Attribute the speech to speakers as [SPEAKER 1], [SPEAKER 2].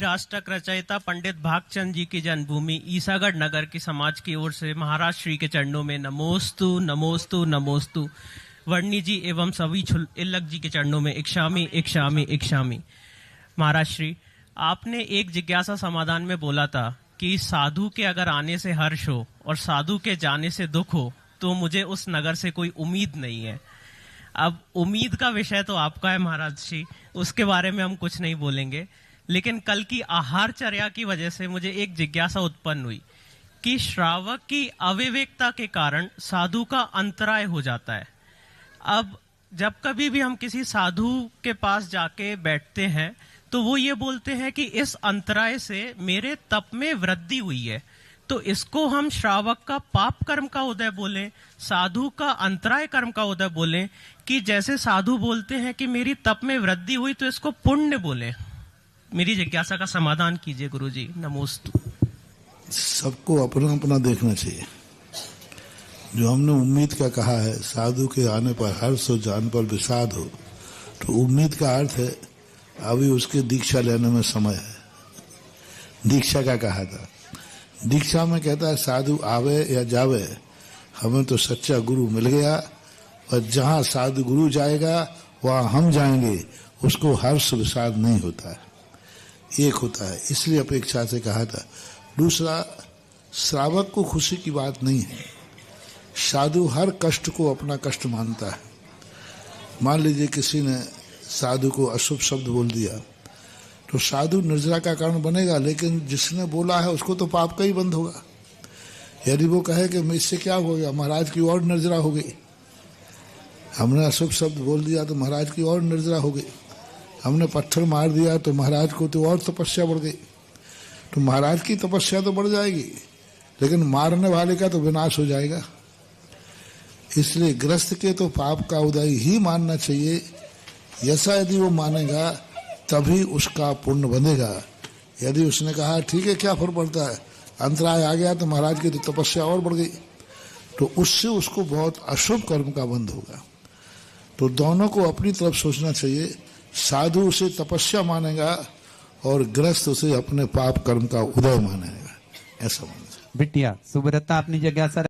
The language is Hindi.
[SPEAKER 1] राष्ट्रक रचयिता पंडित भागचंद जी की जन्मभूमि ईसागढ़ नगर की समाज की ओर से महाराज श्री के चरणों में नमोस्तु नमोस्तु नमोस्तु। वर्णी जी एवं सभी इल्लक जी के चरणों में इक्षामी इक्षामी इक्षामी। महाराज श्री, आपने एक जिज्ञासा समाधान में बोला था कि साधु के अगर आने से हर्ष हो और साधु के जाने से दुख हो तो मुझे उस नगर से कोई उम्मीद नहीं है। अब उम्मीद का विषय तो आपका है महाराज जी, उसके बारे में हम कुछ नहीं बोलेंगे, लेकिन कल की आहारचर्या की वजह से मुझे एक जिज्ञासा उत्पन्न हुई कि श्रावक की अविवेकता के कारण साधु का अंतराय हो जाता है। अब जब कभी भी हम किसी साधु के पास जाके बैठते हैं तो वो ये बोलते हैं कि इस अंतराय से मेरे तप में वृद्धि हुई है, तो इसको हम श्रावक का पाप कर्म का उदय बोलें, साधु का अंतराय कर्म का उदय बोलें, कि जैसे साधु बोलते हैं कि मेरी तप में वृद्धि हुई तो इसको पुण्य बोलें? मेरी जिज्ञासा का समाधान कीजिए गुरुजी। नमोस्तु।
[SPEAKER 2] सबको अपना अपना देखना चाहिए। जो हमने उम्मीद का कहा है, साधु के आने पर हर्ष हो, जान पर विषाद हो, तो उम्मीद का अर्थ है अभी उसके दीक्षा लेने में समय है। दीक्षा का कहा था, दीक्षा में कहता है साधु आवे या जावे, हमें तो सच्चा गुरु मिल गया और जहाँ साधु गुरु जाएगा वहाँ हम जाएंगे, उसको हर्ष विषाद नहीं होता है, एक होता है। इसलिए अपेक्षा से कहा था। दूसरा, श्रावक को खुशी की बात नहीं है। साधु हर कष्ट को अपना कष्ट मानता है। मान लीजिए किसी ने साधु को अशुभ शब्द बोल दिया तो साधु निर्जरा का कारण बनेगा, लेकिन जिसने बोला है उसको तो पाप का ही बंद होगा। यदि वो कहे कि इससे क्या हो गया, महाराज की और निर्जरा हो गई, हमने अशुभ शब्द बोल दिया तो महाराज की और निर्जरा हो गई, हमने पत्थर मार दिया तो महाराज को तो और तपस्या बढ़ गई। तो महाराज की तपस्या तो बढ़ जाएगी, लेकिन मारने वाले का तो विनाश हो जाएगा। इसलिए ग्रस्त के तो पाप का उदय ही मानना चाहिए। ऐसा यदि वो मानेगा तभी उसका पुण्य बनेगा। यदि उसने कहा ठीक है क्या फर्क पड़ता है, अंतराय आ गया तो महाराज की तो तपस्या और बढ़ गई, तो उससे उसको बहुत अशुभ कर्म का बंध होगा। तो दोनों को अपनी तरफ सोचना चाहिए। साधु उसे तपस्या मानेगा और ग्रस्त उसे अपने पाप कर्म का उदय मानेगा, ऐसा मानना।
[SPEAKER 3] बिटिया सुब्रता अपनी जगह सर